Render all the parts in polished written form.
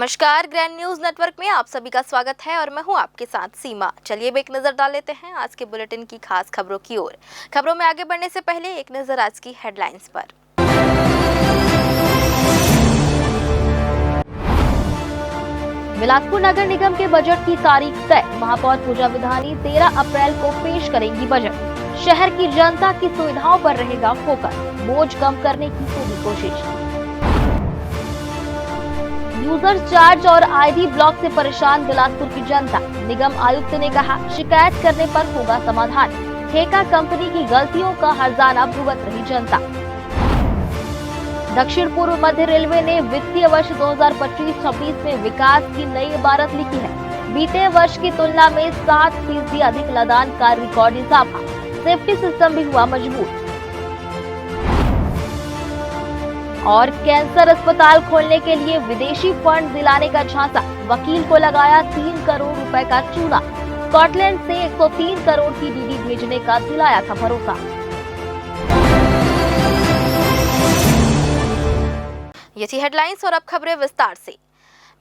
नमस्कार, grand news network में आप सभी का स्वागत है और मैं हूं आपके साथ सीमा। चलिए अब एक नजर डाल लेते हैं आज के बुलेटिन की खास खबरों की ओर। खबरों में आगे बढ़ने से पहले एक नजर आज की हेडलाइंस पर। बिलासपुर नगर निगम के बजट की तारीख तय। महापौर पूजा विधानी 13 अप्रैल को पेश करेंगी बजट। शहर की जनता की सुविधाओं पर रहेगा फोकस। बोझ कम करने की पूरी कोशिश। यूजर चार्ज और आईडी ब्लॉक से परेशान बिलासपुर की जनता। निगम आयुक्त ने कहा, शिकायत करने पर होगा समाधान। ठेका कंपनी की गलतियों का हर्जाना भुगत रही जनता। दक्षिण पूर्व मध्य रेलवे ने वित्तीय वर्ष 2025-26 में विकास की नई इबारत लिखी है। बीते वर्ष की तुलना में 7% अधिक लदान का रिकॉर्ड इजाफा। सेफ्टी सिस्टम भी हुआ मजबूत। और कैंसर अस्पताल खोलने के लिए विदेशी फंड दिलाने का झांसा। वकील को लगाया 3 करोड़ रुपए का चूना। स्कॉटलैंड से 103 करोड़ की डीडी भेजने का दिलाया था भरोसा। ये थी हेडलाइंस और अब खबरें विस्तार से।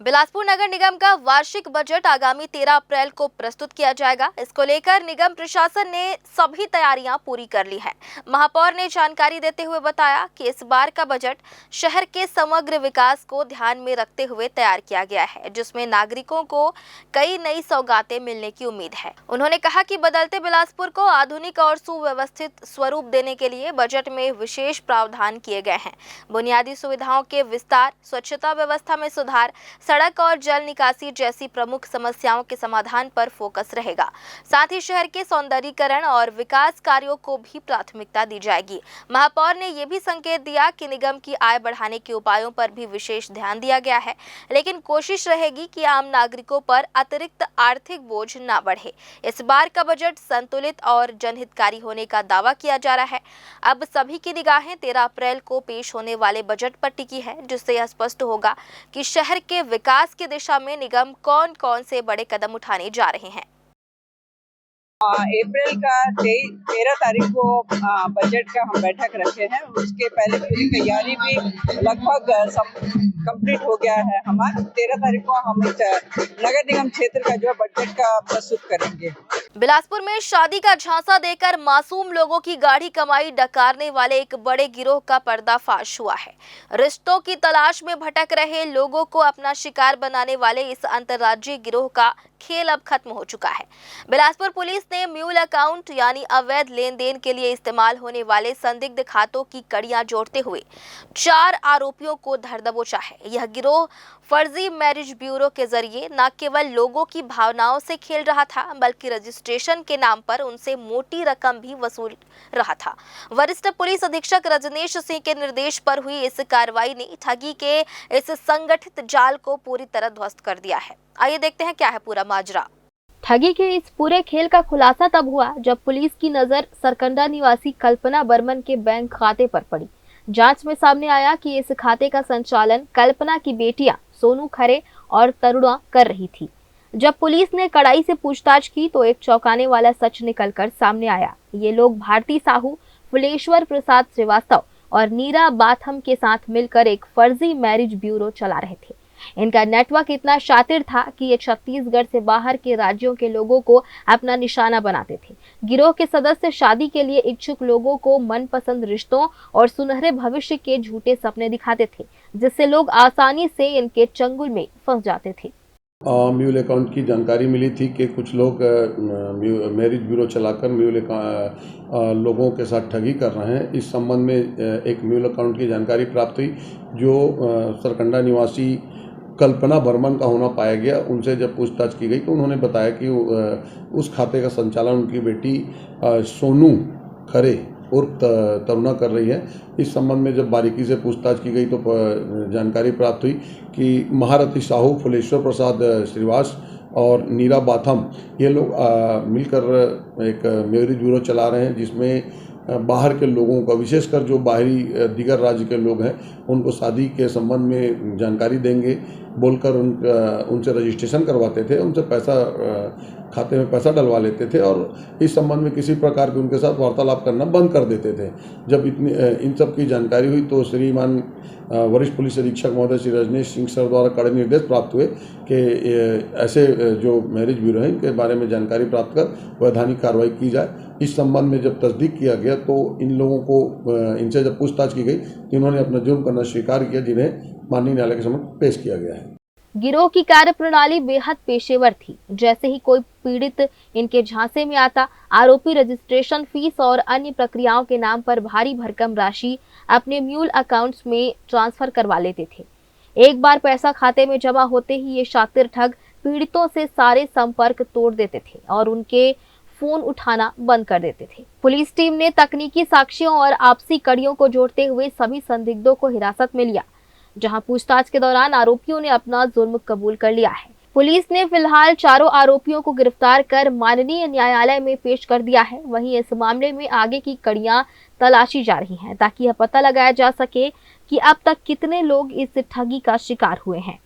बिलासपुर नगर निगम का वार्षिक बजट आगामी 13 अप्रैल को प्रस्तुत किया जाएगा। इसको लेकर निगम प्रशासन ने सभी तैयारियां पूरी कर ली है। महापौर ने जानकारी देते हुए बताया कि इस बार का बजट शहर के समग्र विकास को ध्यान में रखते हुए तैयार किया गया है, जिसमें नागरिकों को कई नई सौगातें मिलने की उम्मीद है। उन्होंने कहा कि बदलते बिलासपुर को आधुनिक और सुव्यवस्थित स्वरूप देने के लिए बजट में विशेष प्रावधान किए गए हैं। बुनियादी सुविधाओं के विस्तार, स्वच्छता व्यवस्था में सुधार, सड़क और जल निकासी जैसी प्रमुख समस्याओं के समाधान पर फोकस रहेगा। साथ ही शहर के सौंदर्यीकरण और विकास कार्यों को भी प्राथमिकता दी जाएगी। महापौर ने यह भी संकेत दिया कि निगम की आय बढ़ाने के उपायों पर भी विशेष ध्यान दिया गया है, लेकिन कोशिश रहेगी कि आम नागरिकों पर अतिरिक्त आर्थिक बोझ न बढ़े। इस बार का बजट संतुलित और जनहितकारी होने का दावा किया जा रहा है। अब सभी की निगाहें 13 अप्रैल को पेश होने वाले बजट पर टिकी है, जिससे यह स्पष्ट होगा कि शहर के विकास की दिशा में निगम कौन कौन से बड़े कदम उठाने जा रहे हैं। अप्रैल का 13 तारीख को बजट का हम बैठक रखे हैं। उसके पहले पूरी तैयारी भी लगभग सब कंप्लीट हो गया है। हमारा 13 तारीख को हम नगर निगम क्षेत्र का जो बजट का प्रस्तुत करेंगे। बिलासपुर में शादी का झांसा देकर मासूम लोगों की गाढ़ी कमाई डकारने वाले एक बड़े गिरोह का पर्दाफाश हुआ है। रिश्तों की तलाश में भटक रहे लोगों को अपना शिकार बनाने वाले इस अंतर्राज्यीय गिरोह का खेल अब खत्म हो चुका है। बिलासपुर पुलिस ने म्यूल अकाउंट यानी अवैध लेन देन के लिए इस्तेमाल होने वाले संदिग्ध खातों की कड़ियां जोड़ते हुए 4 आरोपियों को धर दबोचा है। यह गिरोह फर्जी मैरिज ब्यूरो के जरिए न केवल लोगों की भावनाओं से खेल रहा था, बल्कि रजिस्ट्रेशन के नाम पर उनसे मोटी रकम भी वसूल रहा था। वरिष्ठ पुलिस अधीक्षक रजनीश सिंह के निर्देश पर हुई इस कार्रवाई ने ठगी के इस संगठित जाल को पूरी तरह ध्वस्त कर दिया है। आइए देखते हैं क्या है पूरा माजरा। ठगी के इस पूरे खेल का खुलासा तब हुआ जब पुलिस की नजर सरकंडा निवासी कल्पना बर्मन के बैंक खाते पर पड़ी। जांच में सामने आया कि इस खाते का संचालन कल्पना की बेटियां सोनू खरे और तरुणा कर रही थी। जब पुलिस ने कड़ाई से पूछताछ की तो एक चौंकाने वाला सच निकलकर सामने आया। ये लोग भारती साहू, फुलेश्वर प्रसाद श्रीवास्तव और नीरा बाथम के साथ मिलकर एक फर्जी मैरिज ब्यूरो चला रहे थे। इनका नेटवर्क इतना शातिर था कि ये छत्तीसगढ़ से बाहर के राज्यों के लोगों को अपना निशाना बनाते थे। गिरोह के सदस्य शादी के लिए इच्छुक लोगों को मनपसंद रिश्तों और सुनहरे भविष्य के झूठे सपने दिखाते थे, जिससे लोग आसानी से इनके चंगुल में फंस जाते थे। म्यूल अकाउंट की जानकारी मिली थी कि कुछ लोग मैरिज ब्यूरो चलाकर लोगों के साथ ठगी कर रहे हैं। इस संबंध में एक म्यूल अकाउंट की जानकारी प्राप्त हुई जो सरकंडा निवासी कल्पना बर्मन का होना पाया गया। उनसे जब पूछताछ की गई तो उन्होंने बताया कि उस खाते का संचालन उनकी बेटी सोनू खरे उर्फ तरुणा कर रही है। इस संबंध में जब बारीकी से पूछताछ की गई तो जानकारी प्राप्त हुई कि महारथी साहू, फुलेश्वर प्रसाद श्रीवास और नीरा बाथम ये लोग मिलकर एक मैरिज ब्यूरो चला रहे हैं, जिसमें बाहर के लोगों का, विशेषकर जो बाहरी दीगर राज्य के लोग हैं, उनको शादी के संबंध में जानकारी देंगे बोलकर उनसे रजिस्ट्रेशन करवाते थे, उनसे पैसा खाते में पैसा डलवा लेते थे और इस संबंध में किसी प्रकार के उनके साथ वार्तालाप करना बंद कर देते थे। जब इन सब की जानकारी हुई तो श्रीमान वरिष्ठ पुलिस अधीक्षक महोदय श्री रजनीश सिंह सर द्वारा कड़े निर्देश प्राप्त हुए कि ऐसे जो मैरिज ब्यूरो हैं इनके बारे में जानकारी प्राप्त कर वैधानिक कार्रवाई की जाए। इस संबंध में जब तस्दीक किया गया तो इन लोगों को इनसे जब पूछताछ की गई तो इन्होंने अपना जुर्म करना स्वीकार किया, जिन्हें माननीय न्यायालय के समक्ष पेश किया गया है। गिरोह की कार्यप्रणाली बेहद पेशेवर थी। जैसे ही कोई पीड़ित इनके झांसे में आता, आरोपी रजिस्ट्रेशन फीस और अन्य प्रक्रियाओं के नाम पर भारी भरकम राशि अपने म्यूल अकाउंट्स में ट्रांसफर करवा लेते थे। एक बार पैसा खाते में जमा होते ही ये शातिर ठग पीड़ितों से सारे संपर्क तोड़ देते थे और उनके फोन उठाना बंद कर देते थे। पुलिस टीम ने तकनीकी साक्ष्यों और आपसी कड़ियों को जोड़ते हुए सभी संदिग्धों को हिरासत में लिया, जहां पूछताछ के दौरान आरोपियों ने अपना जुर्म कबूल कर लिया है। पुलिस ने फिलहाल चारों आरोपियों को गिरफ्तार कर माननीय न्यायालय में पेश कर दिया है। वहीं इस मामले में आगे की कड़ियां तलाशी जा रही हैं ताकि यह पता लगाया जा सके कि अब तक कितने लोग इस ठगी का शिकार हुए हैं।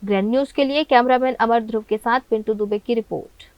ग्रैंड न्यूज के लिए कैमरामैन अमर ध्रुव के साथ पिंटू दुबे की रिपोर्ट।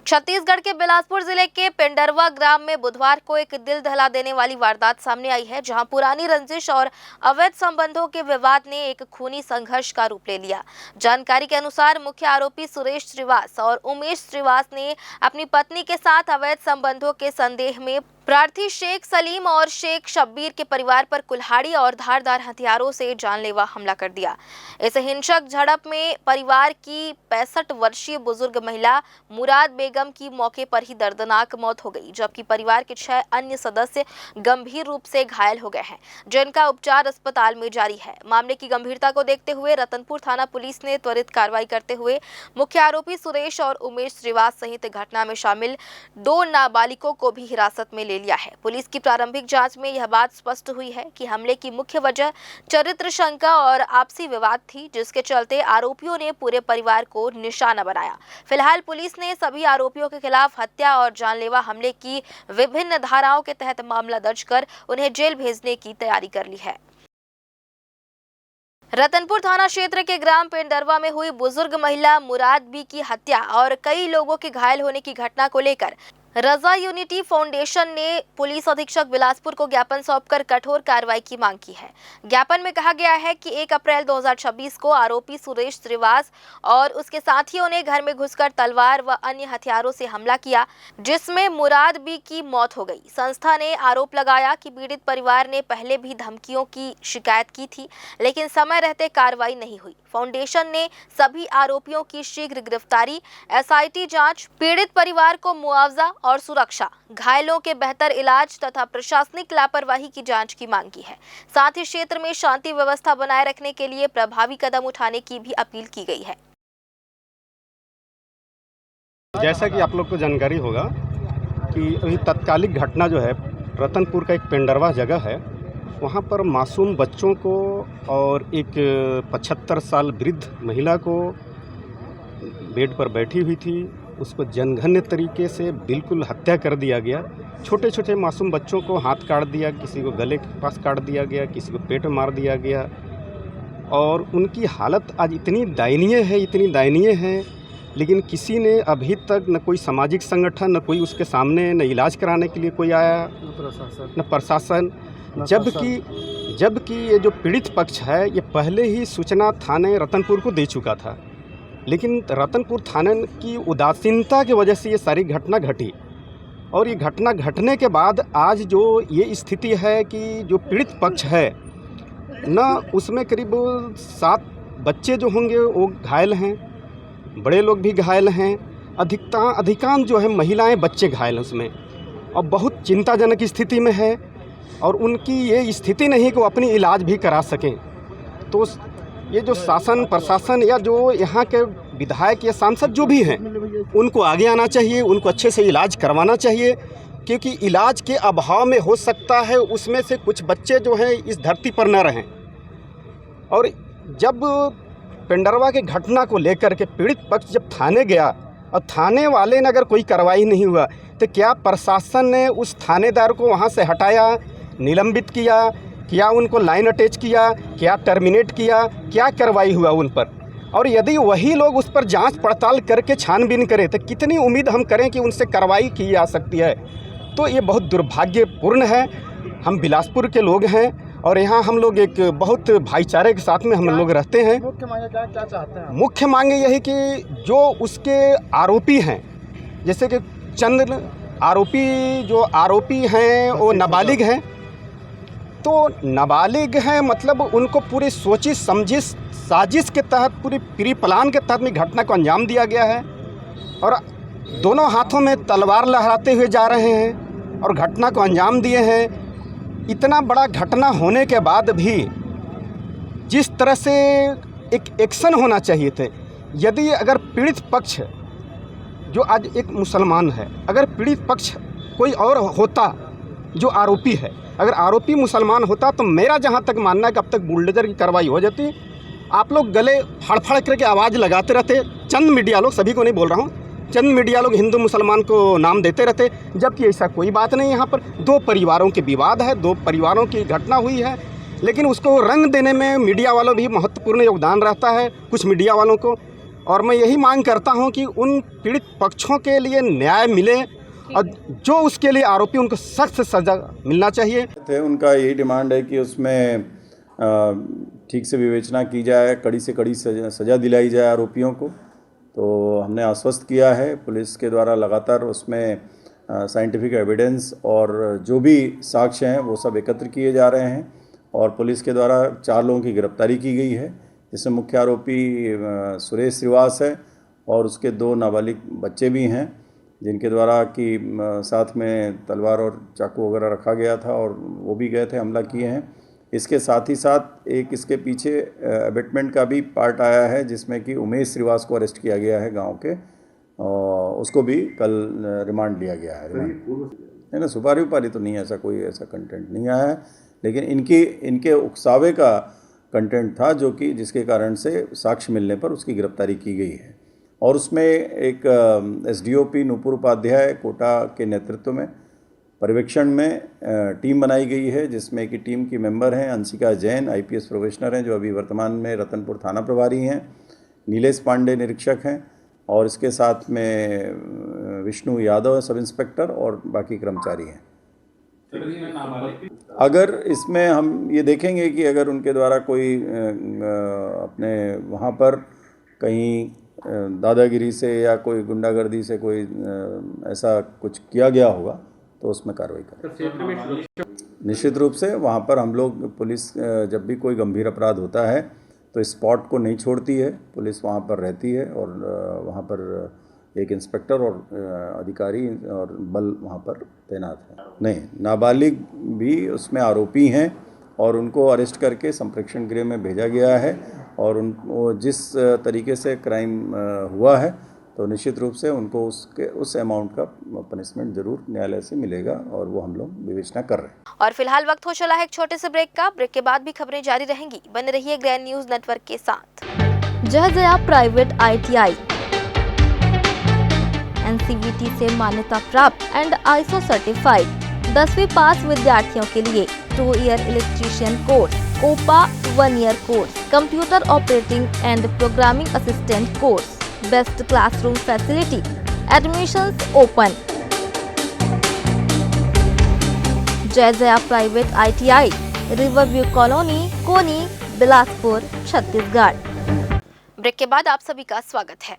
छत्तीसगढ़ के बिलासपुर जिले के पेंडरवा ग्राम में बुधवार को एक दिल दहला देने वाली वारदात सामने आई है, जहां पुरानी रंजिश और अवैध संबंधों के विवाद ने एक खूनी संघर्ष का रूप ले लिया। जानकारी के अनुसार मुख्य आरोपी सुरेश श्रीवास और उमेश श्रीवास ने अपनी पत्नी के साथ अवैध संबंधों के संदेह में प्रार्थी शेख सलीम और शेख शब्बीर के परिवार पर कुल्हाड़ी और धारदार हथियारों से जानलेवा हमला कर दिया। इस हिंसक झड़प में परिवार की 65 वर्षीय बुजुर्ग महिला मुराद बेगम की मौके पर ही दर्दनाक मौत हो गई, जबकि परिवार के 6 अन्य सदस्य गंभीर रूप से घायल हो गए हैं, जिनका उपचार अस्पताल में जारी है। मामले की गंभीरता को देखते हुए रतनपुर थाना पुलिस ने त्वरित कार्रवाई करते हुए मुख्य आरोपी सुरेश और उमेश श्रीवास सहित घटना में शामिल 2 नाबालिगों को भी हिरासत में लिया है। पुलिस की प्रारंभिक जांच में यह बात स्पष्ट हुई है कि हमले की मुख्य वजह चरित्र शंका और आपसी विवाद थी, जिसके चलते आरोपियों ने पूरे परिवार को निशाना बनाया। फिलहाल पुलिस ने सभी आरोपियों के खिलाफ हत्या और जानलेवा हमले की विभिन्न धाराओं के तहत मामला दर्ज कर उन्हें जेल भेजने की तैयारी कर ली है। रतनपुर थाना क्षेत्र के ग्राम पेंडरवा में हुई बुजुर्ग महिला मुराद बी की हत्या और कई लोगों के घायल होने की घटना को लेकर रजा यूनिटी फाउंडेशन ने पुलिस अधीक्षक बिलासपुर को ज्ञापन सौंपकर कठोर कार्रवाई की मांग की है। ज्ञापन में कहा गया है कि 1 अप्रैल 2026 को आरोपी सुरेश श्रीवास और उसके साथियों ने घर में घुसकर तलवार व अन्य हथियारों से हमला किया, जिसमें मुराद बी की मौत हो गई। संस्था ने आरोप लगाया कि पीड़ित परिवार ने पहले भी धमकियों की शिकायत की थी, लेकिन समय रहते कार्रवाई नहीं हुई। फाउंडेशन ने सभी आरोपियों की शीघ्र गिरफ्तारी, एसआईटी जांच, पीड़ित परिवार को मुआवजा और सुरक्षा, घायलों के बेहतर इलाज तथा प्रशासनिक लापरवाही की जांच की मांग की है। साथ ही क्षेत्र में शांति व्यवस्था बनाए रखने के लिए प्रभावी कदम उठाने की भी अपील की गई है। जैसा कि आप लोग को जानकारी होगा कि अभी तत्कालिक घटना जो है रतनपुर का एक पेंडरवा जगह है, वहाँ पर मासूम बच्चों को और एक 75 साल वृद्ध महिला को बेड पर बैठी हुई थी, उसको जनघन्य तरीके से बिल्कुल हत्या कर दिया गया। छोटे छोटे मासूम बच्चों को हाथ काट दिया, किसी को गले के पास काट दिया गया, किसी को पेट में मार दिया गया और उनकी हालत आज इतनी दयनीय है, लेकिन किसी ने अभी तक न कोई सामाजिक संगठन, न कोई उसके सामने न इलाज कराने के लिए कोई आया, न प्रशासन। जबकि ये जो पीड़ित पक्ष है ये पहले ही सूचना थाने रतनपुर को दे चुका था, लेकिन रतनपुर थाने की उदासीनता की वजह से ये सारी घटना घटी और ये घटना घटने के बाद आज जो ये स्थिति है कि जो पीड़ित पक्ष है ना, उसमें करीब 7 बच्चे जो होंगे वो घायल हैं, बड़े लोग भी घायल हैं, अधिकांश जो है महिलाएं बच्चे घायल हैं उसमें, और बहुत चिंताजनक स्थिति में है और उनकी ये स्थिति नहीं कि वो अपनी इलाज भी करा सकें। तो ये जो शासन प्रशासन या जो यहाँ के विधायक या सांसद जो भी हैं, उनको आगे आना चाहिए, उनको अच्छे से इलाज करवाना चाहिए, क्योंकि इलाज के अभाव में हो सकता है उसमें से कुछ बच्चे जो हैं इस धरती पर न रहें। और जब पेंडरवा के घटना को लेकर के पीड़ित पक्ष जब थाने गया और थाने वाले ने अगर कोई कार्रवाई नहीं हुआ, तो क्या प्रशासन ने उस थानेदार को वहाँ से हटाया, निलंबित किया क्या उनको लाइन अटैच किया, क्या टर्मिनेट किया, क्या कार्रवाई हुआ उन पर। और यदि वही लोग उस पर जांच पड़ताल करके छानबीन करें तो कितनी उम्मीद हम करें कि उनसे कार्रवाई की जा सकती है। तो ये बहुत दुर्भाग्यपूर्ण है। हम बिलासपुर के लोग हैं और यहाँ हम लोग एक बहुत भाईचारे के साथ में हम लोग रहते हैं। मुख्य मांगे क्या चाहते हैं? मुख्य मांगे यही कि जो उसके आरोपी हैं, जैसे कि चंद आरोपी हैं वो नाबालिग हैं, तो नाबालिग हैं मतलब उनको पूरी सोची समझी साजिश के तहत, पूरी प्री प्लान के तहत में घटना को अंजाम दिया गया है और दोनों हाथों में तलवार लहराते हुए जा रहे हैं और घटना को अंजाम दिए हैं। इतना बड़ा घटना होने के बाद भी जिस तरह से एक एक्शन होना चाहिए थे, यदि अगर पीड़ित पक्ष जो आज एक मुसलमान है, अगर पीड़ित पक्ष कोई और होता जो आरोपी है, अगर आरोपी मुसलमान होता तो मेरा जहाँ तक मानना है कि अब तक बुलडोजर की कार्रवाई हो जाती। आप लोग गले फड़ करके आवाज़ लगाते रहते, चंद मीडिया लोग, सभी को नहीं बोल रहा हूँ, चंद मीडिया लोग हिंदू मुसलमान को नाम देते रहते, जबकि ऐसा कोई बात नहीं। यहाँ पर दो परिवारों के विवाद है, दो परिवारों की घटना हुई है, लेकिन उसको रंग देने में मीडिया वालों भी महत्वपूर्ण योगदान रहता है, कुछ मीडिया वालों को। और मैं यही मांग करता हूँ कि उन पीड़ित पक्षों के लिए न्याय मिले और जो उसके लिए आरोपी उनको सख्त सज़ा मिलना चाहिए। उनका यही डिमांड है कि उसमें ठीक से विवेचना की जाए, कड़ी से कड़ी सज़ा दिलाई जाए आरोपियों को। तो हमने आश्वस्त किया है, पुलिस के द्वारा लगातार उसमें साइंटिफिक एविडेंस और जो भी साक्ष्य हैं वो सब एकत्र किए जा रहे हैं और पुलिस के द्वारा 4 लोगों की गिरफ्तारी की गई है, जिसमें मुख्य आरोपी सुरेश श्रीवास है और उसके 2 नाबालिग बच्चे भी हैं, जिनके द्वारा कि साथ में तलवार और चाकू वगैरह रखा गया था और वो भी गए थे, हमला किए हैं। इसके साथ ही साथ एक इसके पीछे अबेटमेंट का भी पार्ट आया है, जिसमें कि उमेश श्रीवास को अरेस्ट किया गया है गांव के, और उसको भी कल रिमांड लिया गया है। नहीं ना, सुपारी उपारी तो नहीं, ऐसा कोई ऐसा कंटेंट नहीं आया है, लेकिन इनके उकसावे का कंटेंट था जो कि जिसके कारण से साक्ष्य मिलने पर उसकी गिरफ्तारी की गई है। और उसमें एक एसडीओपी नूपुर उपाध्याय कोटा के नेतृत्व में पर्यवेक्षण में टीम बनाई गई है, जिसमें कि टीम की मेंबर हैं अंशिका जैन, आईपीएस प्रोफेशनल हैं जो अभी वर्तमान में रतनपुर थाना प्रभारी हैं, नीलेश पांडे निरीक्षक हैं और इसके साथ में विष्णु यादव सब इंस्पेक्टर और बाकी कर्मचारी हैं। अगर इसमें हम ये देखेंगे कि अगर उनके द्वारा कोई अपने वहाँ पर कहीं दादागिरी से या कोई गुंडागर्दी से कोई ऐसा कुछ किया गया होगा तो उसमें कार्रवाई करें। निश्चित रूप से वहाँ पर हम लोग पुलिस जब भी कोई गंभीर अपराध होता है तो स्पॉट को नहीं छोड़ती है, पुलिस वहाँ पर रहती है और वहाँ पर एक इंस्पेक्टर और अधिकारी और बल वहाँ पर तैनात है। नहीं, नाबालिग भी उसमें आरोपी हैं और उनको अरेस्ट करके संप्रेक्षण गृह में भेजा गया है और वो जिस तरीके से क्राइम हुआ है तो निश्चित रूप से उनको उस अमाउंट का पनिशमेंट जरूर न्यायालय से मिलेगा और वो हम लोग विवेचना कर रहे हैं। और फिलहाल वक्त हो चला है एक छोटे से ब्रेक का। ब्रेक के बाद भी खबरें जारी रहेंगी, बने रहिए ग्रैंड न्यूज नेटवर्क के साथ। जय जया प्राइवेट ITI NCVT से मान्यता प्राप्त एंड ISO सर्टिफाइड 10वीं पास विद्यार्थियों के लिए 2 year electrician course, OPA 1 year course, computer operating and programming assistant course, best classroom facility, admissions open. Jai Jaya private ITI, Riverview Colony, Koni, Bilaspur, Chhattisgarh. Break के बाद आप सभी का स्वागत है।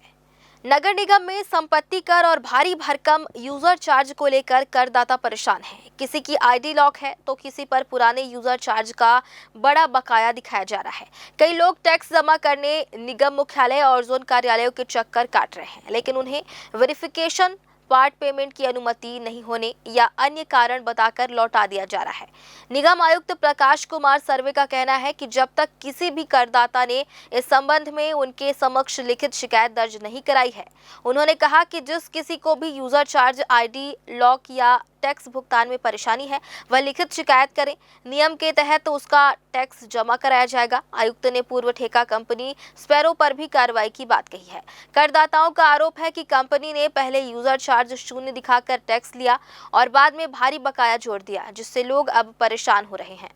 नगर निगम में संपत्ति कर और भारी भरकम यूजर चार्ज को लेकर करदाता परेशान हैं। किसी की आईडी लॉक है तो किसी पर पुराने यूजर चार्ज का बड़ा बकाया दिखाया जा रहा है। कई लोग टैक्स जमा करने निगम मुख्यालय और जोन कार्यालयों के चक्कर काट रहे हैं, लेकिन उन्हें वेरिफिकेशन, पार्ट पेमेंट की अनुमति नहीं होने या अन्य कारण बताकर लौटा दिया जा रहा है। निगम आयुक्त प्रकाश कुमार सर्वे का कहना है कि जब तक किसी भी करदाता ने इस संबंध में उनके समक्ष लिखित शिकायत दर्ज नहीं कराई है, उन्होंने कहा कि जिस किसी को भी यूजर चार्ज, आईडी लॉक या टैक्स भुगतान में परेशानी है वह लिखित शिकायत करें। नियम के तहत तो उसका टैक्स जमा कराया जाएगा। आयुक्त ने पूर्व ठेका कंपनी स्पैरो पर भी कार्रवाई की बात कही है। करदाताओं का आरोप है कि कंपनी ने पहले यूजर चार्ज 0 दिखाकर टैक्स लिया और बाद में भारी बकाया जोड़ दिया, जिससे लोग अब परेशान हो रहे हैं।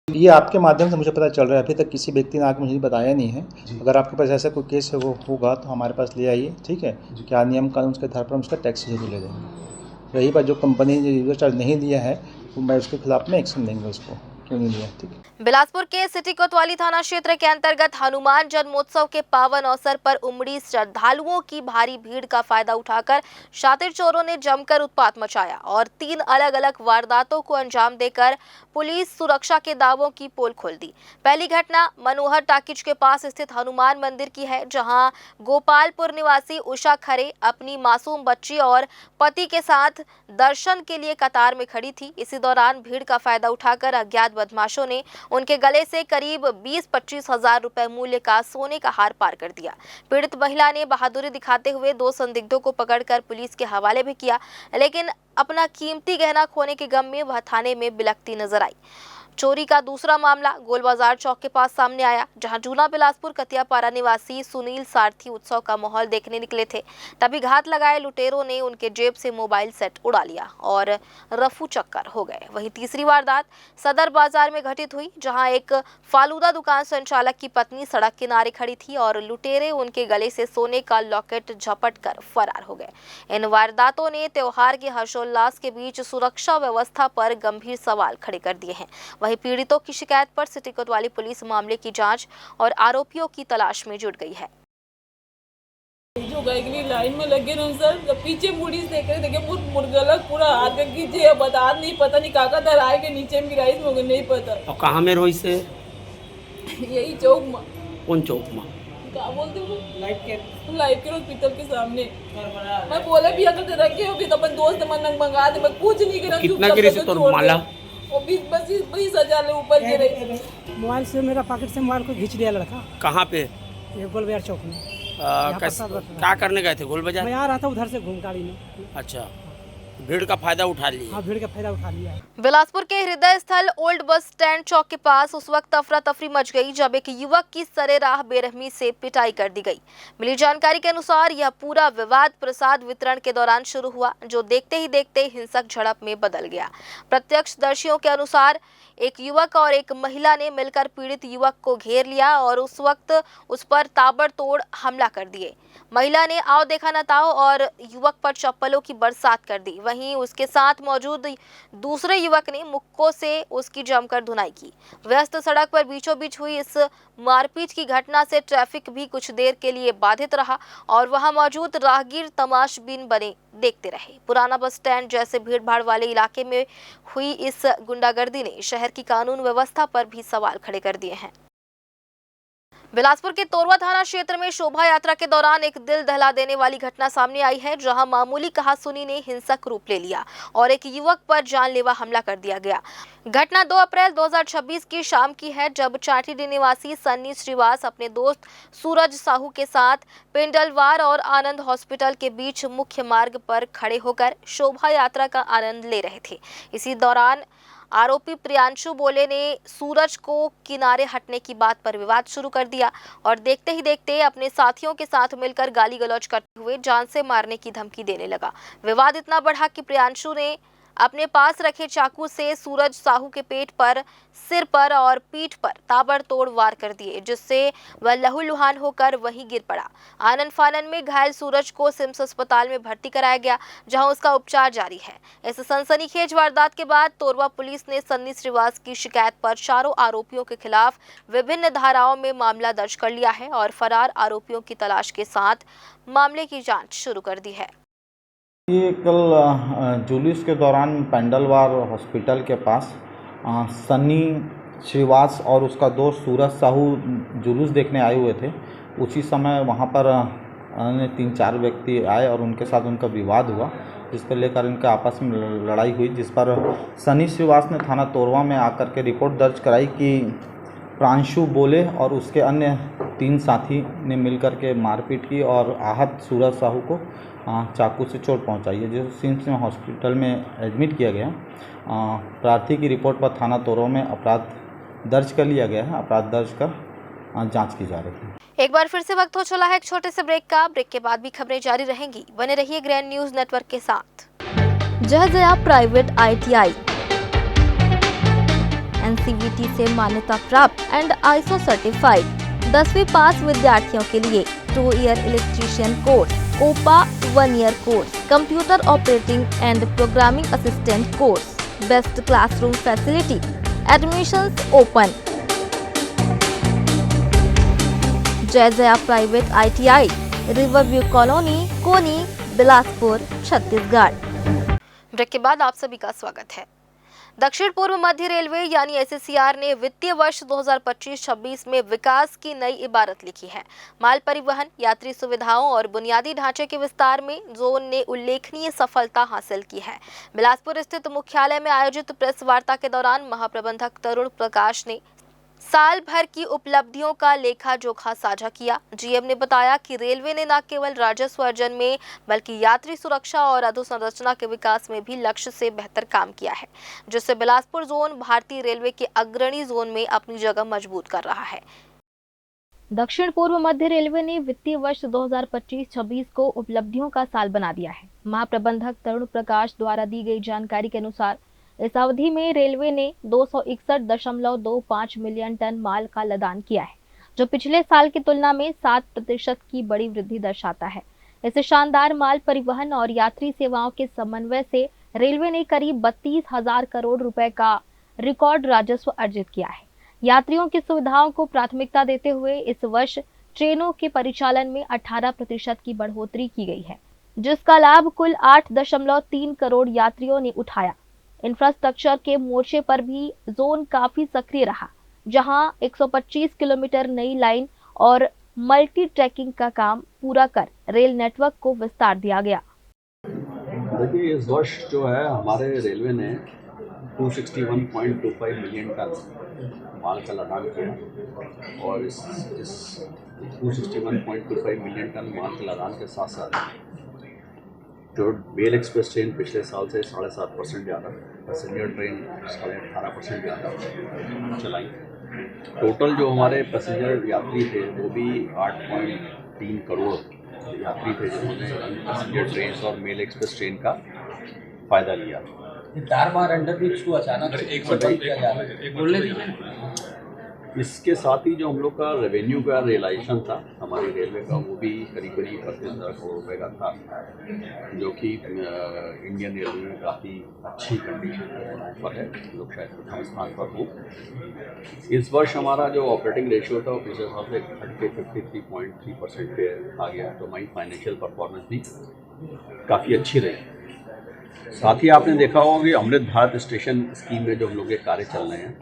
ये आपके माध्यम से मुझे पता चल रहा है, अभी तक किसी व्यक्ति ने आके मुझे बताया नहीं है। अगर आपके पास ऐसा कोई केस है वो होगा तो हमारे पास ले आइए, ठीक है। क्या नियम कानून के आधार पर हम उसका टैक्स जरूर ले देंगे। रही बात जो कंपनी ने यूजर चार्ज नहीं दिया है तो मैं उसके खिलाफ में एक्शन लेंगे, उसको क्यों नहीं दिया, ठीक है। बिलासपुर के सिटी कोतवाली थाना क्षेत्र के अंतर्गत हनुमान जन्मोत्सव के पावन अवसर पर उमड़ी श्रद्धालुओं की भारी भीड़ का फायदा उठाकर शातिर चोरों ने जमकर उत्पात मचाया और 3 अलग-अलग वारदातों को अंजाम देकर पुलिस सुरक्षा के दावों की पोल खोल दी। पहली घटना मनोहर टाकिज के पास स्थित हनुमान मंदिर की है, जहां गोपालपुर निवासी उषा खरे अपनी मासूम बच्ची और पति के साथ दर्शन के लिए कतार में खड़ी थी। इसी दौरान भीड़ का फायदा उठाकर अज्ञात बदमाशों ने उनके गले से करीब 20-25 हजार रुपए मूल्य का सोने का हार पार कर दिया। पीड़ित महिला ने बहादुरी दिखाते हुए 2 संदिग्धों को पकड़कर पुलिस के हवाले भी किया, लेकिन अपना कीमती गहना खोने के गम में वह थाने में बिलखती नजर आई। चोरी का दूसरा मामला गोल बाजार चौक के पास सामने आया, जहां जूना बिलासपुर कतियापारा निवासी सुनील सारथी उत्सव का माहौल देखने निकले थे। तभी घात लगाए लुटेरों ने उनके जेब से मोबाइल सेट उड़ा लिया और रफू चक्कर हो गए। वहीं तीसरी वारदात सदर बाजार में घटित हुई, जहां एक फालूदा दुकान संचालक की पत्नी सड़क किनारे खड़ी थी और लुटेरे उनके गले से सोने का लॉकेट झपट कर फरार हो गए। इन वारदातों ने त्योहार के हर्षोल्लास के बीच सुरक्षा व्यवस्था पर गंभीर सवाल खड़े कर दिए हैं। वहीं पीड़ितों की शिकायत पर सिटी कोतवाली पुलिस मामले की जांच और आरोपियों की तलाश में जुट गई है। जो गए लाइन में लगे रहो सर, जब पीछे मुड़ी देख रहे देखे मुर्गलक पूरा आगे कीजिए, बता नहीं पता नहीं काका दर आए के नीचे में गिराई होगे नहीं पता। और कहाँ में रोई से? यही चौक में। कौन चौक में? क्या बोलते हो? लाइफ के हॉस्पिटल के सामने। मैं बोले भी अगर रखे हो भी तो अपन दोस्त मन मंगा दे, मैं कुछ नहीं करा। कितना गिरे से तोर माला? वो 20 हजार ले ऊपर गिरे। मोबाइल से मेरा पॉकेट से मोबाइल को खींच लिया लड़का। कहाँ पे? ये गोल बाजार चौक में। क्या करने गए थे गोल बाजार? मैं आ रहा था उधर से घूम गाड़ी में। अच्छा, भीड़ का फायदा उठा लिया। हाँ, भीड़ का फायदा उठा लिया। बिलासपुर के हृदय स्थल ओल्ड बस स्टैंड चौक के पास उस वक्त अफरा तफरी मच गई जब एक युवक की सरेराह बेरहमी से पिटाई कर दी गई। मिली जानकारी के अनुसार यह पूरा विवाद प्रसाद वितरण के दौरान शुरू हुआ, जो देखते ही देखते हिंसक झड़प में बदल गया। प्रत्यक्षदर्शियों के अनुसार एक युवक और एक महिला ने मिलकर पीड़ित युवक को घेर लिया और उस वक्त उस पर ताबड़तोड़ हमला कर दिए। महिला ने आओ देखा न ताओ और युवक पर चप्पलों की बरसात कर दी। वहीं उसके साथ मौजूद दूसरे युवक ने मुक्कों से उसकी जमकर धुनाई की। व्यस्त सड़क पर बीचों बीच हुई इस मारपीट की घटना से ट्रैफिक भी कुछ देर के लिए बाधित रहा और वहां मौजूद राहगीर तमाशबीन बने देखते रहे। पुराना बस स्टैंड जैसे भीड़ भाड़ वाले इलाके में हुई इस गुंडागर्दी ने शहर की कानून व्यवस्था पर भी सवाल खड़े कर दिए हैं। बिलासपुर के तोरवा थाना क्षेत्र में शोभा यात्रा के दौरान एक दिल दहला देने वाली घटना सामने आई है, जहां मामूली कहासुनी ने हिंसक रूप ले लिया और एक युवक पर जानलेवा हमला कर दिया गया। घटना 2 अप्रैल 2026 की शाम की है, जब चाटीडी निवासी सन्नी श्रीवास अपने दोस्त सूरज साहू के साथ पिंडलवार और आनंद हॉस्पिटल के बीच मुख्य मार्ग पर खड़े होकर शोभा यात्रा का आनंद ले रहे थे। इसी दौरान आरोपी प्रियांशु बोले ने सूरज को किनारे हटने की बात पर विवाद शुरू कर दिया और देखते ही देखते अपने साथियों के साथ मिलकर गाली गलौज करते हुए जान से मारने की धमकी देने लगा। विवाद इतना बढ़ा कि प्रियांशु ने अपने पास रखे चाकू से सूरज साहू के पेट पर, सिर पर और पीठ पर ताबड़तोड़ वार कर दिए, जिससे वह लहूलुहान होकर वहीं गिर पड़ा। आनन फानन में घायल सूरज को सिम्स अस्पताल में भर्ती कराया गया, जहां उसका उपचार जारी है। इस सनसनीखेज वारदात के बाद तोरवा पुलिस ने सन्नी श्रीवास की शिकायत पर चारों आरोपियों के खिलाफ विभिन्न धाराओं में मामला दर्ज कर लिया है और फरार आरोपियों की तलाश के साथ मामले की जाँच शुरू कर दी है। ये कल जुलूस के दौरान पेंडलवार हॉस्पिटल के पास सन्नी श्रीवास और उसका दोस्त सूरज साहू जुलूस देखने आए हुए थे। उसी समय वहाँ पर 3-4 व्यक्ति आए और उनके साथ उनका विवाद हुआ, जिसको लेकर इनके आपस में लड़ाई हुई, जिस पर सन्नी श्रीवास ने थाना तोरवा में आकर के रिपोर्ट दर्ज कराई कि प्रांशु बोले और उसके अन्य 3 साथी ने मिलकर के मारपीट की और आहत सूरज साहू को चाकू से चोट पहुंचाई है, जिसे सिम्स में हॉस्पिटल में एडमिट किया गया। प्रार्थी की रिपोर्ट पर थाना तोरवा में अपराध दर्ज कर लिया गया है। अपराध दर्ज कर जांच की जा रही है। एक बार फिर से वक्त हो चला है एक छोटे से ब्रेक का। ब्रेक के बाद भी खबरें जारी रहेंगी, बने रहिए ग्रैंड न्यूज नेटवर्क के साथ। जय जया प्राइवेट ITI CVT से मान्यता प्राप्त एंड ISO सर्टिफाइड 10वीं पास विद्यार्थियों के लिए 2 year electrician course, OPA 1 year course, computer operating and programming assistant course, best classroom facility, admissions open. Jai Jaya private ITI, Riverview Colony, Koni, Bilaspur, Chhattisgarh. Break के बाद आप सभी का स्वागत है। दक्षिण पूर्व मध्य रेलवे यानी SCR ने वित्तीय वर्ष 2025-26 में विकास की नई इबारत लिखी है। माल परिवहन, यात्री सुविधाओं और बुनियादी ढांचे के विस्तार में जोन ने उल्लेखनीय सफलता हासिल की है। बिलासपुर स्थित मुख्यालय में आयोजित प्रेस वार्ता के दौरान महाप्रबंधक तरुण प्रकाश ने साल भर की उपलब्धियों का लेखा जोखा साझा किया। GM ने बताया कि रेलवे ने न केवल राजस्व अर्जन में बल्कि यात्री सुरक्षा और अधोसंरचना के विकास में भी लक्ष्य से बेहतर काम किया है, जिससे बिलासपुर जोन भारतीय रेलवे के अग्रणी जोन में अपनी जगह मजबूत कर रहा है। दक्षिण पूर्व मध्य रेलवे ने वित्तीय वर्ष 2025-26 को उपलब्धियों का साल बना दिया है। महाप्रबंधक तरुण प्रकाश द्वारा दी गई जानकारी के अनुसार इस अवधि में रेलवे ने 261.25 मिलियन टन माल का लदान किया है, जो पिछले साल की तुलना में 7% की बड़ी वृद्धि दर्शाता है। इस शानदार माल परिवहन और यात्री सेवाओं के समन्वय से रेलवे ने करीब 32,000 करोड़ रुपए का रिकॉर्ड राजस्व अर्जित किया है। यात्रियों की सुविधाओं को प्राथमिकता देते हुए इस वर्ष ट्रेनों के परिचालन में 18% की बढ़ोतरी की गई है, जिसका लाभ कुल 8.3 करोड़ यात्रियों ने उठाया। इंफ्रास्ट्रक्चर के मोर्चे पर भी जोन काफी सक्रिय रहा, जहां 125 किलोमीटर नई लाइन और मल्टी ट्रैकिंग का काम पूरा कर रेल नेटवर्क को विस्तार दिया गया। देखिए, इस वर्ष जो है हमारे रेलवे ने 261.25 मिलियन टन माल का लदान किया और इस 261.25 मिलियन टन माल के लदान के साथ साथ जो मेल एक्सप्रेस ट्रेन पिछले साल से 7.5% ज़्यादा, पैसेंजर ट्रेन 18.5% ज़्यादा चलाई। टोटल जो हमारे पैसेंजर यात्री थे वो भी 8.3 करोड़ यात्री थे, जिन्होंने पैसेंजर ट्रेन और मेल एक्सप्रेस ट्रेन का फ़ायदा लिया। 4 बार अंडरब्रिज को अचानक एक बोलने दीजिए। इसके साथ ही जो हम लोग का रेवेन्यू का रियलाइजेशन था हमारी रेलवे का, वो भी करीब 32,000 करोड़ रुपये का था, जो कि इंडियन रेलवे में काफ़ी अच्छी कंडीशन पर है, लोग शायद प्रथम स्थान पर हो। इस वर्ष हमारा जो ऑपरेटिंग रेशियो था वो पिछले साल से घट के 53.3% पे आ गया, तो हमारी फाइनेंशियल परफॉर्मेंस भी काफ़ी अच्छी रही। साथ ही आपने देखा होगा कि अमृत भारत स्टेशन स्कीम में जो हम लोग के कार्य चल रहे हैं,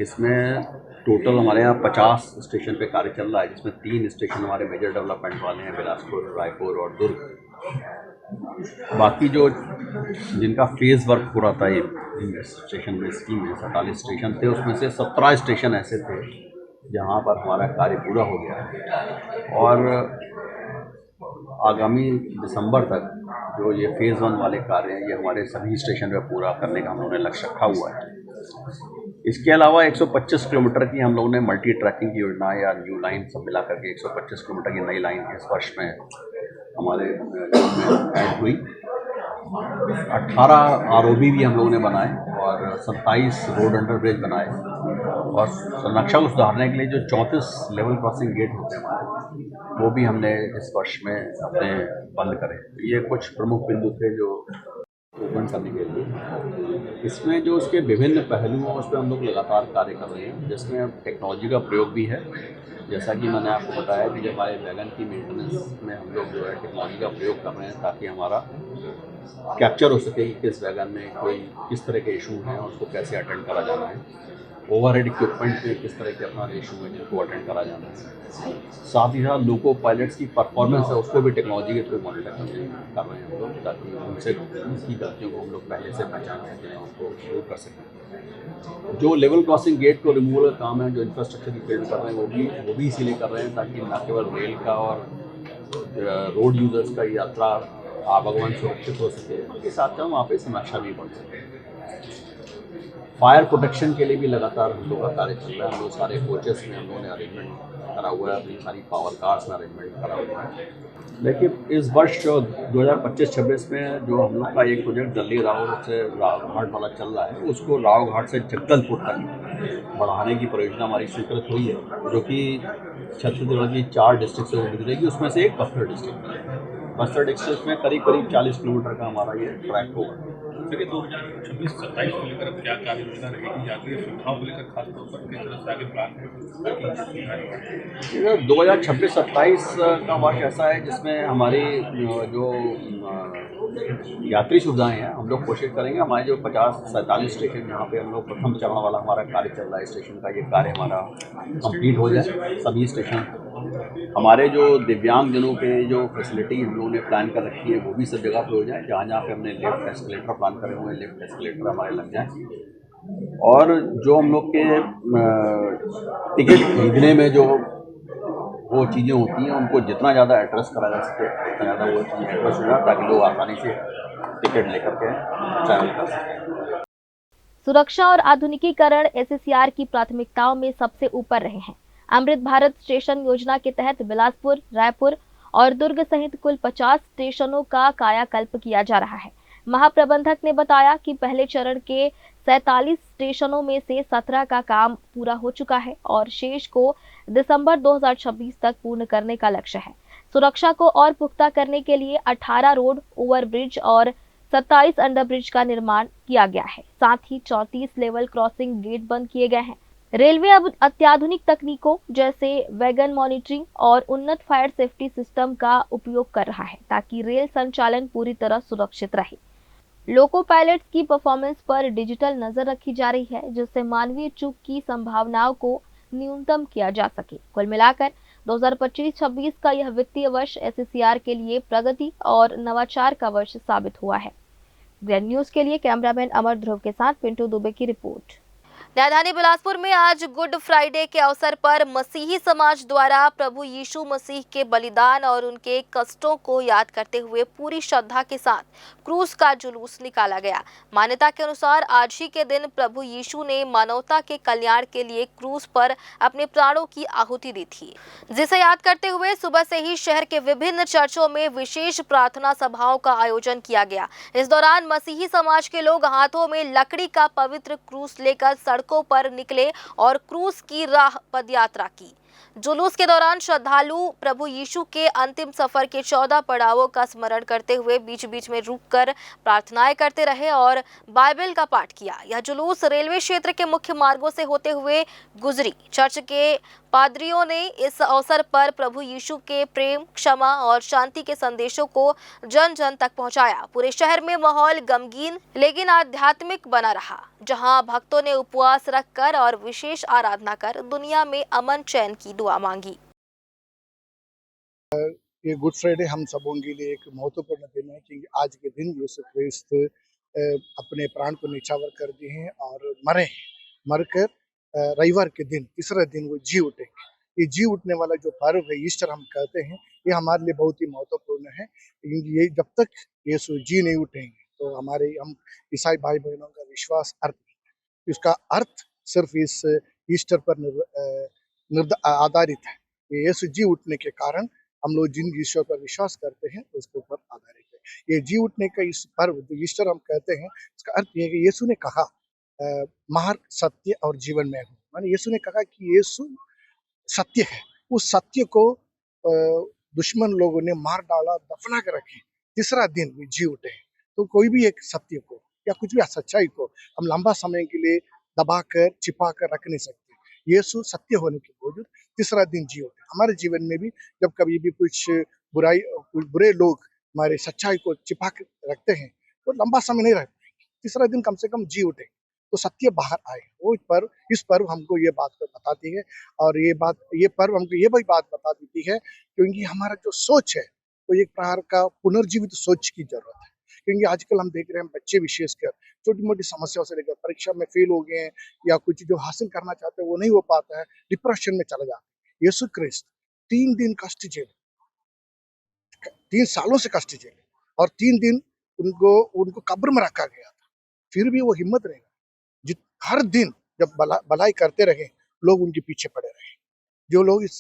इसमें टोटल हमारे यहाँ 50 स्टेशन पे कार्य चल रहा है, जिसमें 3 स्टेशन हमारे मेजर डेवलपमेंट वाले हैं, बिलासपुर, रायपुर और दुर्ग। बाकी जो जिनका फेज़ वर्क हो रहा था इन स्टेशन में स्कीम में 47 स्टेशन थे, उसमें से 17 स्टेशन ऐसे थे जहाँ पर हमारा कार्य पूरा हो गया है और आगामी दिसंबर तक जो ये फेज़ 1 वाले कार्य हैं ये हमारे सभी स्टेशन पे पूरा करने का हम लोगों ने लक्ष्य रखा हुआ है। इसके अलावा 125 किलोमीटर की हम लोगों ने मल्टी ट्रैकिंग की योजना या न्यू लाइन सब मिला करके 125 किलोमीटर की नई लाइन इस वर्ष में हमारे ऐड हुई। 18 ROB भी हम लोगों ने बनाए और 27 रोड अंडरब्रिज बनाए और नक्शा सुधारने के लिए जो 34 लेवल क्रॉसिंग गेट होते हैं हमारे, वो भी हमने इस वर्ष में अपने बंद करे। ये कुछ प्रमुख बिंदु थे जो ओपन करने के लिए। इसमें जो उसके विभिन्न पहलू हैं उस पर हम लोग लगातार कार्य कर रहे हैं, जिसमें टेक्नोलॉजी का प्रयोग भी है। जैसा कि मैंने आपको बताया कि जब हमारे वैगन की मेंटेनेंस में हम लोग जो है टेक्नोलॉजी का प्रयोग कर रहे हैं ताकि हमारा कैप्चर हो सके कि किस वैगन में कोई किस तरह के इशू हैं और उसको कैसे अटेंड करा जाना है। ओवरहेड इक्विपमेंट में किस तरह के अपना इशू है जिनको अटेंड करा जाना है। साथ ही साथ लोको पायलट्स की परफॉर्मेंस है उसको भी टेक्नोलॉजी के थ्रू मॉनिटर कर रहे हैं हम लोग, ताकि उनसे उनकी गलतियों को हम लोग पहले से पहचान सकें और उनको दूर कर सकें। जो लेवल क्रॉसिंग गेट को रिमूवल का काम है, जो इंफ्रास्ट्रक्चर की बिल्ड कर रहे हैं वो भी इसीलिए कर रहे हैं ताकि न केवल रेल का और रोड यूजर्स का यात्रा आवागमन सुरक्षित हो सके, उसके साथ साथ वहाँ पे सुरक्षा भी बढ़ सके। फायर प्रोटेक्शन के लिए भी लगातार हम लोग का कार्य चल रहा है। हम लोग सारे कोचेस में हम लोगों ने अरेंजमेंट करा हुआ है, अपनी सारी पावर कार्स में अरेंजमेंट करा हुआ है। देखिए, इस वर्ष जो 2025-26 में जो हम लोग का एक प्रोजेक्ट दिल्ली राव से राव घाट वाला चल रहा है, उसको राव घाट से जगदलपुर तक बढ़ाने की परियोजना हमारी स्वीकृत हुई है, जो कि छत्तीसगढ़ की 4 डिस्ट्रिक्ट से वो गुजरेगी, उसमें से एक बस्तर डिस्ट्रिक्ट है। बस्तर डिस्ट्रिक्ट में करीब 40 किलोमीटर का हमारा ये ट्रैक होगा। देखिए 2026-27 को लेकर अब क्या कार्य योजना रहेगी, यात्री सुविधाओं को लेकर खासतौर पर किस तरह से आगे प्लान है? 2026-27 का वर्ष ऐसा है जिसमें हमारी जो यात्री सुविधाएं हैं, हम लोग कोशिश करेंगे हमारे जो 50-47 स्टेशन जहाँ पे हम लोग प्रथम चरण वाला हमारा कार्य चल रहा है, स्टेशन का ये कार्य हमारा कंप्लीट हो जाए। सभी स्टेशन हमारे जो दिव्यांगजनों के जो फैसिलिटी हम लोगों ने प्लान कर रखी है वो भी सब जगह पे हो जाए। जहाँ जहाँ पे हमने लिफ्ट एस्केलेटर प्लान करे हुए हैं, लिफ्ट एस्केलेटर हमारे लग जाए। और जो हम लोग के टिकट खरीदने में जो वो चीज़ें होती हैं उनको जितना ज़्यादा एड्रेस करा जा सके उतना ज़्यादा वो चीज़ें एड्रेस हो जाए, ताकि लोग आसानी से टिकट लेकर के ट्रैवल कर सकें। सुरक्षा और आधुनिकीकरण एससीआर की प्राथमिकताओं में सबसे ऊपर रहे हैं। अमृत भारत स्टेशन योजना के तहत बिलासपुर, रायपुर और दुर्ग सहित कुल 50 स्टेशनों का कायाकल्प किया जा रहा है। महाप्रबंधक ने बताया कि पहले चरण के 47 स्टेशनों में से 17 का काम पूरा हो चुका है और शेष को दिसंबर 2026 तक पूर्ण करने का लक्ष्य है। सुरक्षा को और पुख्ता करने के लिए 18 रोड ओवरब्रिज और 27 अंडरब्रिज का निर्माण किया गया है। साथ ही 34 लेवल क्रॉसिंग गेट बंद किए गए हैं। रेलवे अब अत्याधुनिक तकनीकों जैसे वैगन मॉनिटरिंग और उन्नत फायर सेफ्टी सिस्टम का उपयोग कर रहा है, ताकि रेल संचालन पूरी तरह सुरक्षित रहे। लोको पायलट्स की परफॉर्मेंस पर डिजिटल नजर रखी जा रही है, जिससे मानवीय चूक की संभावनाओं को न्यूनतम किया जा सके। कुल मिलाकर 2025-26 का यह वित्तीय वर्ष एससीआर के लिए प्रगति और नवाचार का वर्ष साबित हुआ है। ग्रैंड न्यूज के लिए कैमरामैन अमर ध्रुव के साथ पिंटू दुबे की रिपोर्ट। राजधानी बिलासपुर में आज गुड फ्राइडे के अवसर पर मसीही समाज द्वारा प्रभु यीशु मसीह के बलिदान और उनके कष्टों को याद करते हुए पूरी श्रद्धा के साथ क्रूस का जुलूस निकाला गया। मान्यता के अनुसार आज ही के दिन प्रभु यीशु ने मानवता के कल्याण के लिए क्रूस पर अपने प्राणों की आहुति दी थी, जिसे याद करते हुए सुबह से ही शहर के विभिन्न चर्चों में विशेष प्रार्थना सभाओं का आयोजन किया गया। इस दौरान मसीही समाज के लोग हाथों में लकड़ी का पवित्र क्रूस लेकर सड़कों पर निकले और क्रूस की राह पदयात्रा की। जुलूस के दौरान श्रद्धालु प्रभु यीशु के अंतिम सफर के 14 पड़ावों का स्मरण करते हुए बीच बीच में रुककर प्रार्थनाएं करते रहे और बाइबल का पाठ किया। यह जुलूस रेलवे क्षेत्र के मुख्य मार्गों से होते हुए गुजरी। चर्च के पादरियों ने इस अवसर पर प्रभु यीशु के प्रेम, क्षमा और शांति के संदेशों को जन जन तक पहुंचाया। पूरे शहर में माहौल गमगीन लेकिन आध्यात्मिक बना रहा, जहां भक्तों ने उपवास रखकर और विशेष आराधना कर दुनिया में अमन चैन की दुआ मांगी। ये गुड फ्राइडे हम सबों के लिए एक महत्वपूर्ण दिन है, क्योंकि आज के दिन यीशु ख्रिस्त अपने प्राण को निछावर कर दिए हैं और मरकर रविवार के दिन, तीसरा दिन वो जी उठेंगे। ये जी उठने वाला जो पर्व है, ईस्टर हम कहते हैं, ये हमारे लिए बहुत ही महत्वपूर्ण है। ये जब तक यीशु जी नहीं उठेंगे तो हम ईसाई भाई बहनों का विश्वास अर्थ है। इसका अर्थ सिर्फ इस ईस्टर पर आधारित है। ये यीशु जी उठने के कारण हम लोग जिन ईश्वर पर विश्वास करते हैं उसके ऊपर आधारित है। ये जी उठने का इस पर्व जो ईस्टर हम कहते हैं, इसका अर्थ ये है कि यीशु ने कहा मार्ग, सत्य और जीवन में हूँ। माने यीशु ने कहा कि यीशु सत्य है। उस सत्य को दुश्मन लोगों ने मार डाला, दफना कर रखे। तीसरा दिन वे जी उठे। तो कोई भी एक सत्य को या कुछ भी सच्चाई को हम लंबा समय के लिए दबाकर, छिपाकर रख नहीं सकते। यीशु सत्य होने के बावजूद तीसरा दिन जी उठे। हमारे जीवन में भी जब कभी भी कुछ बुरे लोग हमारे सच्चाई को छिपा कर रखते हैं तो लंबा समय नहीं रहते। तीसरा दिन कम से कम जी उठे तो सत्य बाहर आए। वो इस पर्व हमको ये बात बताती है और ये पर्व हमको ये भी बात बता देती है, क्योंकि हमारा जो सोच है वो एक प्रकार का पुनर्जीवित सोच की जरूरत है। क्योंकि आजकल हम देख रहे हैं बच्चे विशेषकर छोटी मोटी समस्याओं से लेकर परीक्षा में फेल हो गए हैं या कुछ जो हासिल करना चाहते हैं वो नहीं हो पाता है, डिप्रेशन में चला जाता है। यीशु क्रिस्त 3 दिन कष्ट झेले, 3 सालों से कष्ट झेले और 3 दिन उनको कब्र में रखा गया था, फिर भी वो हिम्मत रहेगा। हर दिन जब भलाई करते रहे, लोग उनके पीछे पड़े रहे। जो लोग इस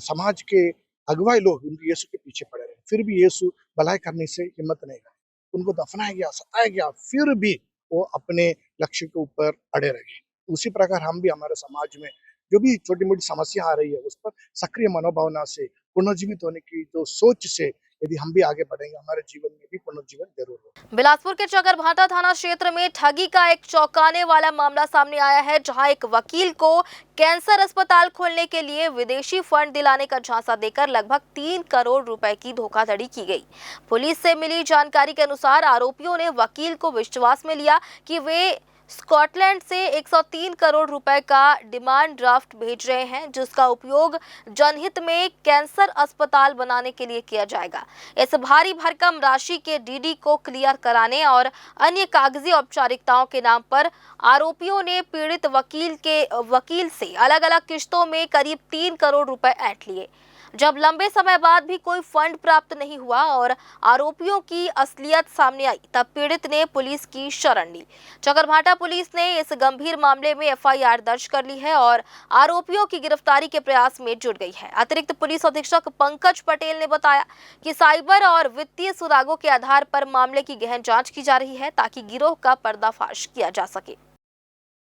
समाज के अगुवाई लोग उनके यीशु के पीछे पड़े रहे, फिर भी यीशु भलाई करने से हिम्मत नहीं करे। उनको दफनाया गया, सताया गया, फिर भी वो अपने लक्ष्य के ऊपर अड़े रहे। उसी प्रकार हम भी हमारे समाज में जो भी छोटी मोटी समस्या आ रही है उस पर सक्रिय मनोभावना से पुनर्जीवित होने की जो सोच से यदि हम भी आगे बढ़ेंगे, हमारे जीवन में भी पुनर्जीवन जरूर होगा। बिलासपुर के चकरभाटा थाना क्षेत्र में ठगी का एक चौंकाने वाला मामला सामने आया है, जहां एक वकील को कैंसर अस्पताल खोलने के लिए विदेशी फंड दिलाने का झांसा देकर लगभग 3 करोड़ रुपए की धोखाधड़ी की गई। पुलिस से मिली जानकारी के अनुसार आरोपियों ने वकील को विश्वास में लिया कि वे स्कॉटलैंड से 103 करोड़ रुपए का डिमांड ड्राफ्ट भेज रहे हैं, जिसका उपयोग जनहित में कैंसर अस्पताल बनाने के लिए किया जाएगा। इस भारी भरकम राशि के डीडी को क्लियर कराने और अन्य कागजी औपचारिकताओं के नाम पर आरोपियों ने पीड़ित वकील से अलग अलग किश्तों में करीब 3 करोड़ रुपए ऐंठ लिए। जब लंबे समय बाद भी कोई फंड प्राप्त नहीं हुआ और आरोपियों की असलियत सामने आई, तब पीड़ित ने पुलिस की शरण ली। चकरभाटा पुलिस ने इस गंभीर मामले में एफआईआर दर्ज कर ली है और आरोपियों की गिरफ्तारी के प्रयास में जुट गई है। अतिरिक्त पुलिस अधीक्षक पंकज पटेल ने बताया कि साइबर और वित्तीय सुरागों के आधार पर मामले की गहन जाँच की जा रही है, ताकि गिरोह का पर्दाफाश किया जा सके।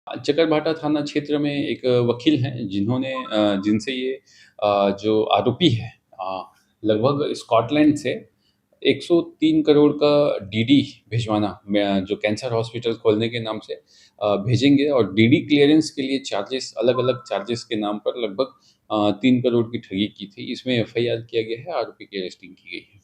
चकरभाटा थाना क्षेत्र में एक वकील हैं जिनसे ये जो आरोपी है लगभग स्कॉटलैंड से 103 करोड़ का डीडी भिजवाना, जो कैंसर हॉस्पिटल खोलने के नाम से भेजेंगे, और डीडी क्लियरेंस के लिए चार्जेस, अलग अलग चार्जेस के नाम पर लगभग 3 करोड़ की ठगी की थी। इसमें एफआईआर किया गया है, आरोपी की अरेस्टिंग की गई है।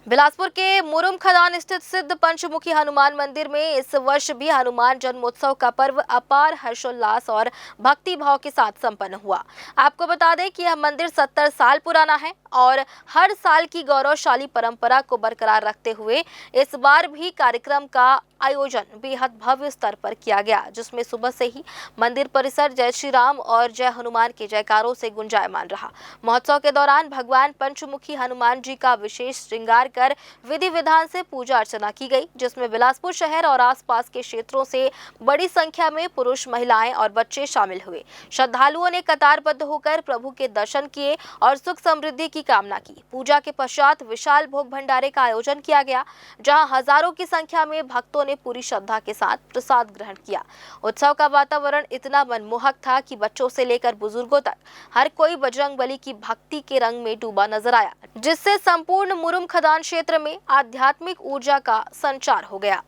बिलासपुर के मुरुम खदान स्थित सिद्ध पंचमुखी हनुमान मंदिर में इस वर्ष भी हनुमान जन्मोत्सव का पर्व अपार हर्षोल्लास और भक्ति भाव के साथ संपन्न हुआ। आपको बता दें कि यह मंदिर 70 साल पुराना है और हर साल की गौरवशाली परंपरा को बरकरार रखते हुए इस बार भी कार्यक्रम का आयोजन बेहद भव्य स्तर पर किया गया, जिसमें सुबह से ही मंदिर परिसर जय श्री राम और जय हनुमान के जयकारों से गुंजायमान रहा। महोत्सव के दौरान भगवान पंचमुखी हनुमान जी का विशेष श्रृंगार कर विधि विधान से पूजा अर्चना की गई, जिसमें बिलासपुर शहर और आसपास के क्षेत्रों से बड़ी संख्या में पुरुष, महिलाएं और बच्चे शामिल हुए। श्रद्धालुओं ने कतारबद्ध होकर प्रभु के दर्शन किए और सुख समृद्धि की कामना की। पूजा के पश्चात विशाल भोग भंडारे का आयोजन किया गया, जहां हजारों की संख्या में भक्तों ने पूरी श्रद्धा के साथ प्रसाद ग्रहण किया। उत्सव का वातावरण इतना मनमोहक था कि बच्चों से लेकर बुजुर्गों तक हर कोई बजरंगबली की भक्ति के रंग में डूबा नजर आया, जिससे संपूर्ण मुरुम खदान क्षेत्र में आध्यात्मिक ऊर्जा का संचार हो गया।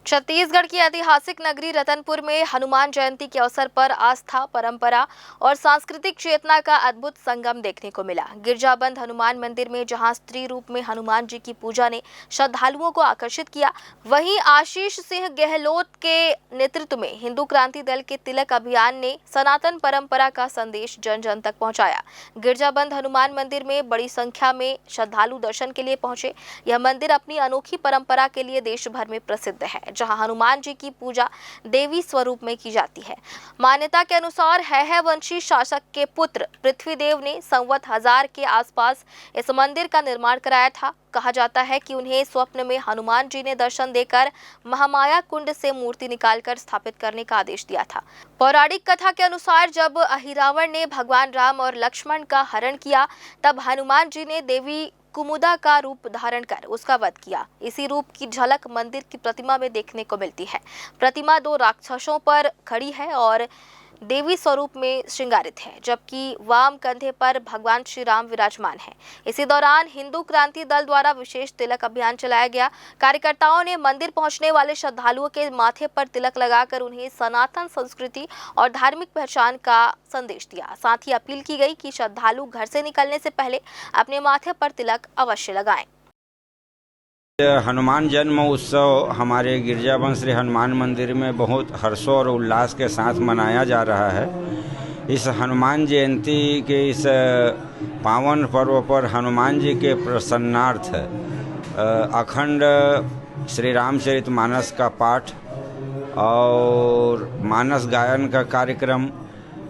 छत्तीसगढ़ की ऐतिहासिक नगरी रतनपुर में हनुमान जयंती के अवसर पर आस्था, परंपरा और सांस्कृतिक चेतना का अद्भुत संगम देखने को मिला। गिरजाबंद हनुमान मंदिर में जहां स्त्री रूप में हनुमान जी की पूजा ने श्रद्धालुओं को आकर्षित किया, वहीं आशीष सिंह गहलोत के नेतृत्व में हिंदू क्रांति दल के तिलक अभियान ने सनातन परंपरा का संदेश जन जन तक पहुंचाया। गिरजाबंद हनुमान मंदिर में बड़ी संख्या में श्रद्धालु दर्शन के लिए पहुंचे। यह मंदिर अपनी अनोखी परंपरा के लिए देश भर में प्रसिद्ध है, जहां हनुमान जी की पूजा देवी स्वरूप में की जाती है। मान्यता के अनुसार है वंशी शासक के पुत्र पृथ्वीदेव ने संवत 1000 के आसपास इस मंदिर का निर्माण कराया था। कहा जाता है कि उन्हें स्वप्न में हनुमान जी ने दर्शन देकर महामाया कुंड से मूर्ति निकालकर स्थापित करने का आदेश दिया था। पौराणिक कथा के अनुसार जब अहिरावण ने भगवान राम और लक्ष्मण का हरण किया, तब हनुमान जी ने देवी कुमुदा का रूप धारण कर उसका वध किया। इसी रूप की झलक मंदिर की प्रतिमा में देखने को मिलती है। प्रतिमा 2 राक्षसों पर खड़ी है और देवी स्वरूप में श्रृंगारित है, जबकि वाम कंधे पर भगवान श्री राम विराजमान हैं। इसी दौरान हिंदू क्रांति दल द्वारा विशेष तिलक अभियान चलाया गया। कार्यकर्ताओं ने मंदिर पहुंचने वाले श्रद्धालुओं के माथे पर तिलक लगाकर उन्हें सनातन संस्कृति और धार्मिक पहचान का संदेश दिया। साथ ही अपील की गई कि श्रद्धालु घर से निकलने से पहले अपने माथे पर तिलक अवश्य लगाएं। हनुमान जन्म उत्सव हमारे गिरजाबंद श्री हनुमान मंदिर में बहुत हर्षों और उल्लास के साथ मनाया जा रहा है। इस हनुमान जयंती के इस पावन पर्व पर हनुमान जी के प्रसन्नार्थ अखंड श्री रामचरितमानस का पाठ और मानस गायन का कार्यक्रम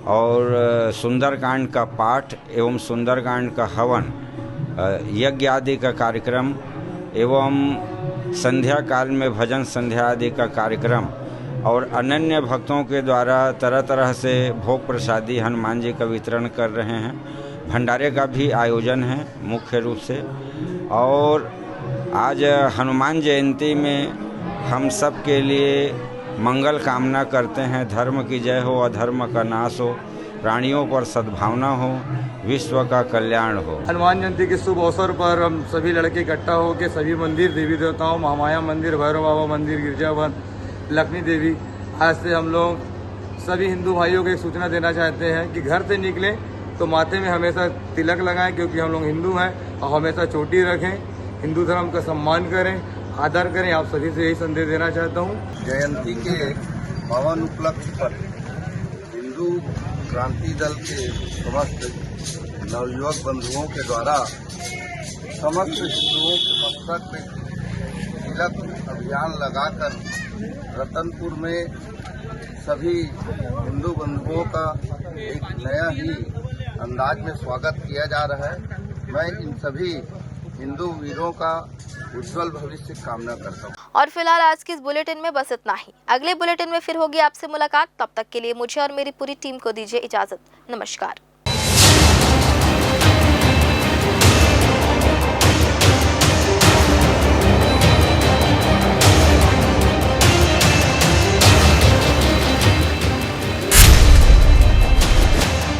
और सुंदरकांड का पाठ एवं सुंदरकांड का हवन, यज्ञ आदि का कार्यक्रम एवं संध्या काल में भजन संध्या आदि का कार्यक्रम और अनन्य भक्तों के द्वारा तरह तरह से भोग प्रसादी हनुमान जी का वितरण कर रहे हैं। भंडारे का भी आयोजन है मुख्य रूप से। और आज हनुमान जयंती में हम सब के लिए मंगल कामना करते हैं। धर्म की जय हो, अधर्म का नाश हो, प्राणियों पर सद्भावना हो, विश्व का कल्याण हो। हनुमान जयंती के शुभ अवसर पर हम सभी लड़के इकट्ठा होकर सभी मंदिर, देवी देवताओं, महामाया मंदिर, भैरव बाबा मंदिर, गिरजावन, लक्ष्मी देवी, आज से हम लोग सभी हिंदू भाइयों को एक सूचना देना चाहते हैं कि घर से निकलें तो माथे में हमेशा तिलक लगाएं, क्योंकि हम लोग हिंदू हैं, और हमेशा चोटी रखें, हिंदू धर्म का सम्मान करें, आदर करें। आप सभी से यही संदेश देना चाहता हूँ। जयंती के पावन उपलक्ष्य पर हिंदू क्रांति दल के समस्त नवयुवक बंधुओं के द्वारा समस्त हिंदुओं के मस्तक में तिलक अभियान लगाकर रतनपुर में सभी हिंदू बंधुओं का एक नया ही अंदाज में स्वागत किया जा रहा है। मैं इन सभी हिंदू वीरों का उज्जवल भविष्य की कामना करता हूँ। और फिलहाल आज की इस बुलेटिन में बस इतना ही। अगले बुलेटिन में फिर होगी आपसे मुलाकात। तब तक के लिए मुझे और मेरी पूरी टीम को दीजिए इजाजत। नमस्कार।